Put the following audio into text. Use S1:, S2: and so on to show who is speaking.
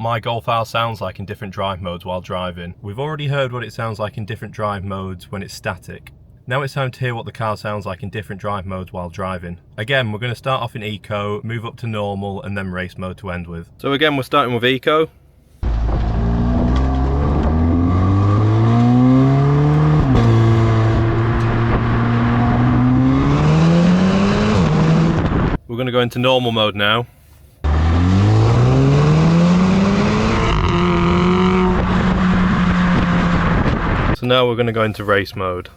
S1: my Golf R sounds like in different drive modes while driving. We've already heard what it sounds like in different drive modes when it's static. Now it's time to hear what the car sounds like in different drive modes while driving. Again, we're going to start off in Eco, move up to normal, and then race mode to end with. So again, we're starting with Eco. We're going to go into normal mode now. So now we're going to go into race mode.